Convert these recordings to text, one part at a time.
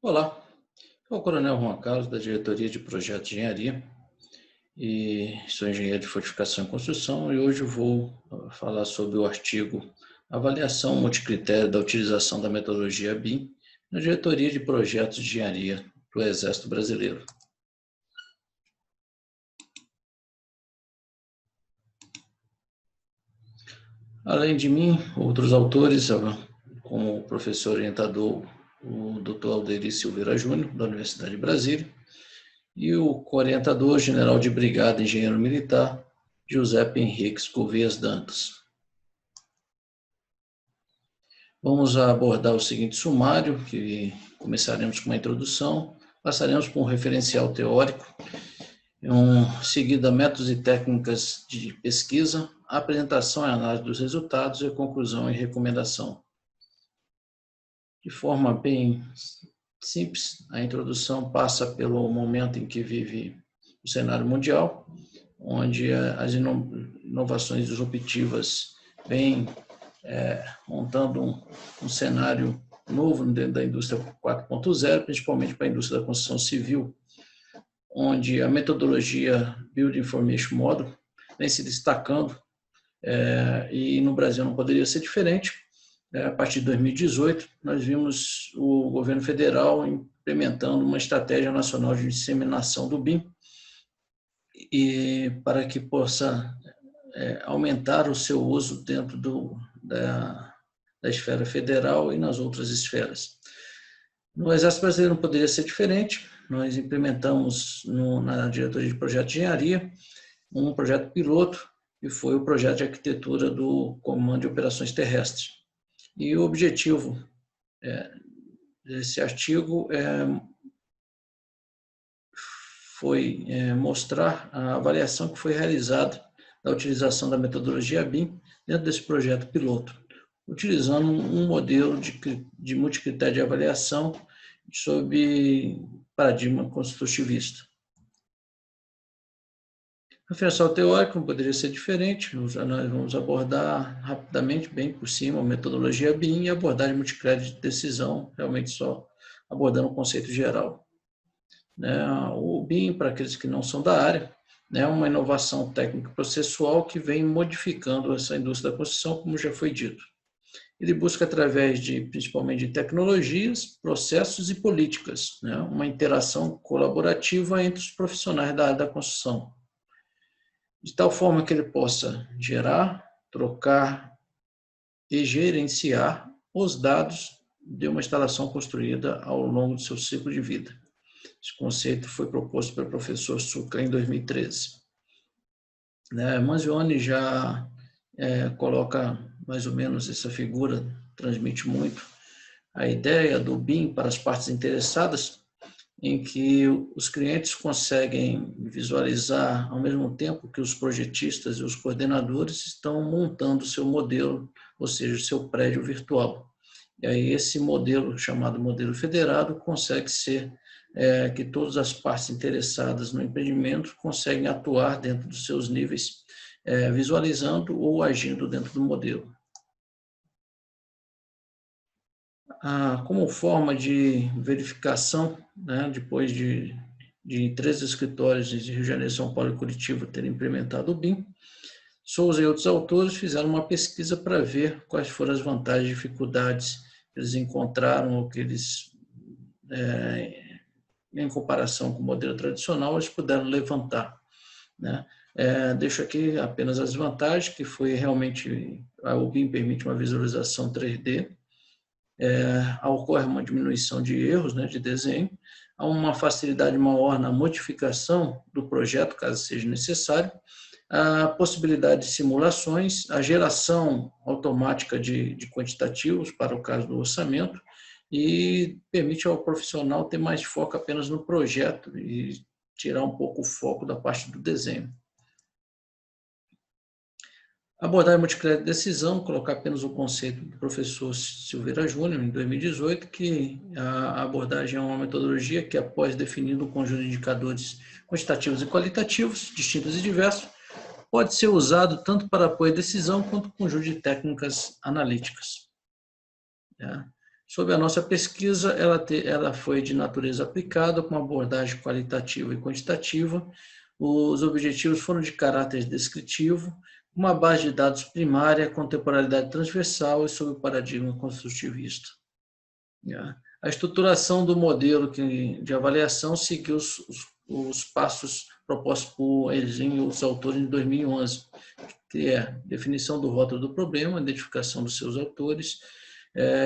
Olá, sou o Coronel Juan Carlos, da Diretoria de Projetos de Engenharia, e sou engenheiro de fortificação e construção, e hoje eu vou falar sobre o artigo Avaliação Multicritério da Utilização da Metodologia BIM na Diretoria de Projetos de Engenharia do Exército Brasileiro. Além de mim, outros autores, como o professor orientador, o Dr. Alderi Silveira Júnior, da Universidade de Brasília, e o orientador general de brigada, engenheiro militar, Giuseppe Henriques Gouvêas Dantas. Vamos abordar o seguinte sumário, que começaremos com uma introdução, passaremos por um referencial teórico, seguida métodos e técnicas de pesquisa, apresentação e análise dos resultados e conclusão e recomendação. De forma bem simples, a introdução passa pelo momento em que vive o cenário mundial, onde as inovações disruptivas vêm montando um cenário novo dentro da indústria 4.0, principalmente para a indústria da construção civil, onde a metodologia Building Information Model vem se destacando, e no Brasil não poderia ser diferente. A partir de 2018, nós vimos o governo federal implementando uma estratégia nacional de disseminação do BIM, e para que possa aumentar o seu uso dentro da esfera federal e nas outras esferas. No Exército Brasileiro não poderia ser diferente. Nós implementamos na Diretoria de Projetos de Engenharia um projeto piloto, que foi o projeto de arquitetura do Comando de Operações Terrestres. E o objetivo desse artigo foi mostrar a avaliação que foi realizada da utilização da metodologia BIM dentro desse projeto piloto, utilizando um modelo de multicritério de avaliação sob paradigma construtivista. O referencial teórico não poderia ser diferente. Nós vamos abordar rapidamente, bem por cima, a metodologia BIM e a abordagem multicrédito de decisão, realmente só abordando o conceito geral. O BIM, para aqueles que não são da área, é uma inovação técnico-processual que vem modificando essa indústria da construção, como já foi dito. Ele busca, através principalmente de tecnologias, processos e políticas, uma interação colaborativa entre os profissionais da área da construção, de tal forma que ele possa gerar, trocar e gerenciar os dados de uma instalação construída ao longo do seu ciclo de vida. Esse conceito foi proposto pelo professor Sucre em 2013. Manzioni já coloca mais ou menos essa figura, transmite muito a ideia do BIM para as partes interessadas, em que os clientes conseguem visualizar, ao mesmo tempo que os projetistas e os coordenadores estão montando o seu modelo, ou seja, o seu prédio virtual. E aí esse modelo, chamado modelo federado, consegue ser que todas as partes interessadas no empreendimento conseguem atuar dentro dos seus níveis, visualizando ou agindo dentro do modelo. Como forma de verificação, depois de 3 escritórios de Rio de Janeiro, São Paulo e Curitiba terem implementado o BIM, Souza e outros autores fizeram uma pesquisa para ver quais foram as vantagens e dificuldades que eles encontraram, ou que eles, em comparação com o modelo tradicional, eles puderam levantar. Deixo aqui apenas as vantagens, que foi realmente, o BIM permite uma visualização 3D, ocorre uma diminuição de erros de desenho, há uma facilidade maior na modificação do projeto, caso seja necessário, a possibilidade de simulações, a geração automática de quantitativos para o caso do orçamento, e permite ao profissional ter mais foco apenas no projeto e tirar um pouco o foco da parte do desenho. Abordagem multicrédito de decisão, colocar apenas o conceito do professor Silveira Júnior, em 2018, que a abordagem é uma metodologia que, após definindo um conjunto de indicadores quantitativos e qualitativos, distintos e diversos, pode ser usado tanto para apoio à decisão quanto conjunto de técnicas analíticas. Sobre a nossa pesquisa, ela foi de natureza aplicada, com uma abordagem qualitativa e quantitativa. Os objetivos foram de caráter descritivo, uma base de dados primária, contemporaneidade transversal e sob o paradigma construtivista. A estruturação do modelo de avaliação seguiu os passos propostos por eles e os autores em 2011, que é definição do rótulo do problema, identificação dos seus autores,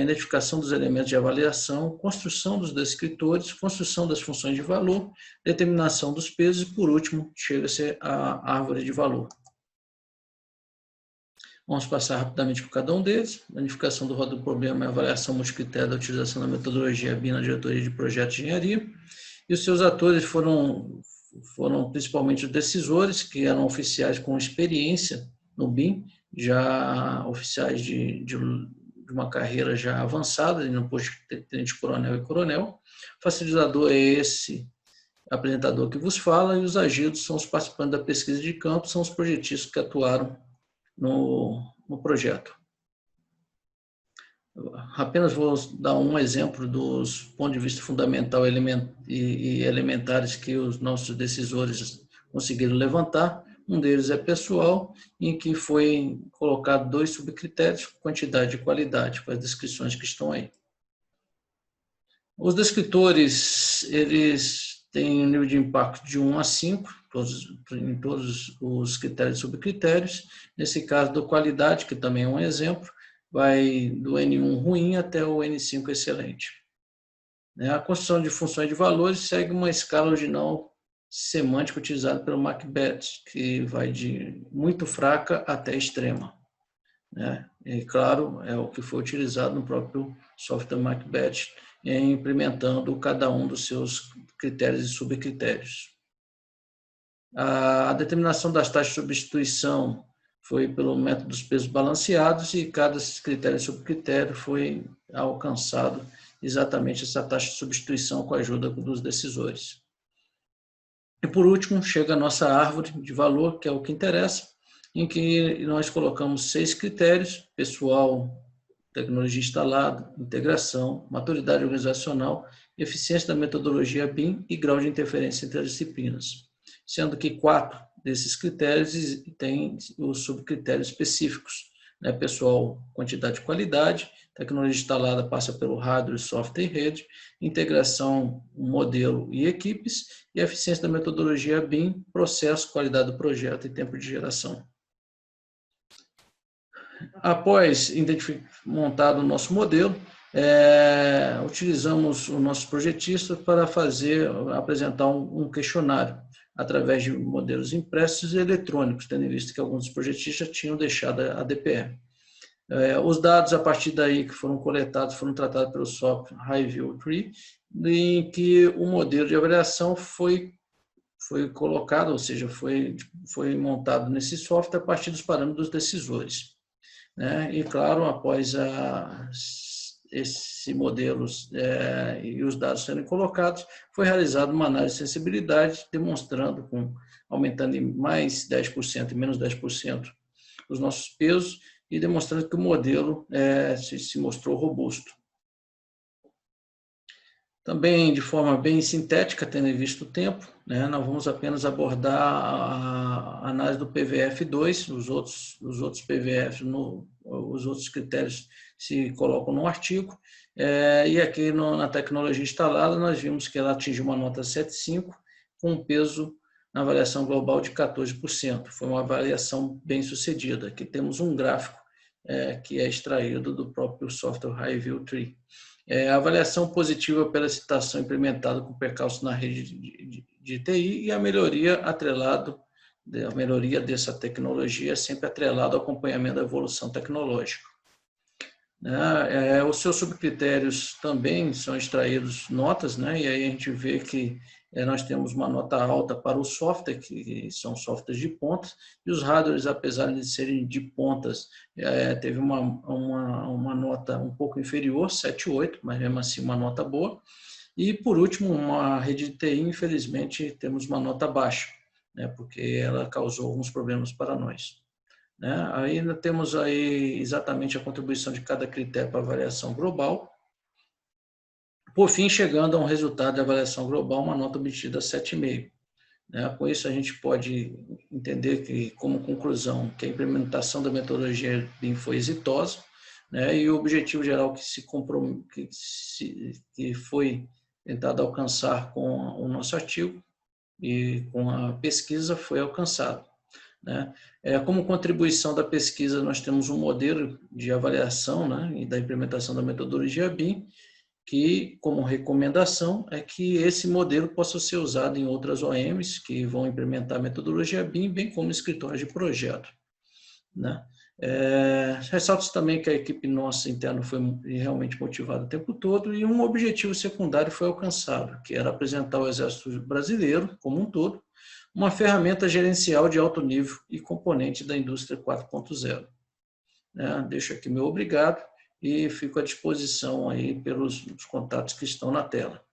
identificação dos elementos de avaliação, construção dos descritores, construção das funções de valor, determinação dos pesos e, por último, chega-se à árvore de valor. Vamos passar rapidamente por cada um deles. Identificação do rótulo do problema e avaliação multicritério da utilização da metodologia BIM na diretoria de projeto de engenharia. E os seus atores foram principalmente os decisores, que eram oficiais com experiência no BIM, já oficiais de uma carreira já avançada, no posto de tenente-coronel e coronel. O facilitador é esse apresentador que vos fala, e os agidos são os participantes da pesquisa de campo, são os projetistas que atuaram no projeto. Apenas vou dar um exemplo dos pontos de vista fundamental e elementares que os nossos decisores conseguiram levantar. Um deles é pessoal, em que foi colocado 2 subcritérios, quantidade e qualidade, com as descrições que estão aí. Os descritores, eles têm um nível de impacto de 1 a 5, em todos os critérios e subcritérios. Nesse caso, da qualidade, que também é um exemplo, vai do N1 ruim até o N5 excelente. A construção de funções de valores segue uma escala original semântica utilizada pelo Macbeth, que vai de muito fraca até extrema. E, claro, é o que foi utilizado no próprio software Macbeth, implementando cada um dos seus critérios e subcritérios. A determinação das taxas de substituição foi pelo método dos pesos balanceados e cada critério e subcritério foi alcançado exatamente essa taxa de substituição com a ajuda dos decisores. E, por último, chega a nossa árvore de valor, que é o que interessa, em que nós colocamos 6 critérios: pessoal, tecnologia instalada, integração, maturidade organizacional, eficiência da metodologia BIM e grau de interferência entre as disciplinas, sendo que 4 desses critérios têm os subcritérios específicos, pessoal, quantidade e qualidade, tecnologia instalada passa pelo hardware, software e rede, integração, modelo e equipes, e eficiência da metodologia BIM, processo, qualidade do projeto e tempo de geração. Após montado o nosso modelo, utilizamos os nossos projetistas para apresentar um questionário através de modelos impressos e eletrônicos, tendo em vista que alguns dos projetistas tinham deixado a DPE. Os dados, a partir daí, que foram coletados, foram tratados pelo software HighView 3, em que o modelo de avaliação foi colocado, ou seja, foi montado nesse software a partir dos parâmetros dos decisores. E, claro, após esse modelo e os dados sendo colocados, foi realizada uma análise de sensibilidade, demonstrando, aumentando em mais 10% e menos 10% os nossos pesos, e demonstrando que o modelo se mostrou robusto. Também, de forma bem sintética, tendo em vista o tempo, nós vamos apenas abordar a análise do PVF2, os outros PVF, os outros critérios se colocam no artigo, e aqui na tecnologia instalada nós vimos que ela atingiu uma nota 7,5, com um peso na avaliação global de 14%. Foi uma avaliação bem sucedida. Aqui temos um gráfico que é extraído do próprio software HighView 3. A avaliação positiva pela citação implementada com percalço na rede de TI e a melhoria dessa tecnologia sempre atrelado ao acompanhamento da evolução tecnológica. Os seus subcritérios também são extraídos notas, e aí a gente vê que nós temos uma nota alta para o software, que são softwares de pontas, e os hardwares, apesar de serem de pontas, teve uma nota um pouco inferior, 7,8, mas mesmo assim uma nota boa. E, por último, uma rede de TI, infelizmente, temos uma nota baixa, porque ela causou alguns problemas para nós. Ainda temos aí exatamente a contribuição de cada critério para a avaliação global, Por fim, chegando a um resultado de avaliação global, uma nota obtida 7,5. Né? Com isso, a gente pode entender que, como conclusão, que a implementação da metodologia BIM foi exitosa, né? E o objetivo geral que foi tentado alcançar com o nosso artigo e com a pesquisa foi alcançado. Né? Como contribuição da pesquisa, nós temos um modelo de avaliação, né, e da implementação da metodologia BIM, que, como recomendação, é que esse modelo possa ser usado em outras OMs que vão implementar a metodologia BIM, bem como escritórios de projeto. Né? Ressalto também que a equipe nossa interna foi realmente motivada o tempo todo e um objetivo secundário foi alcançado, que era apresentar ao Exército Brasileiro, como um todo, uma ferramenta gerencial de alto nível e componente da indústria 4.0. Deixo aqui meu obrigado e fico à disposição aí pelos contatos que estão na tela.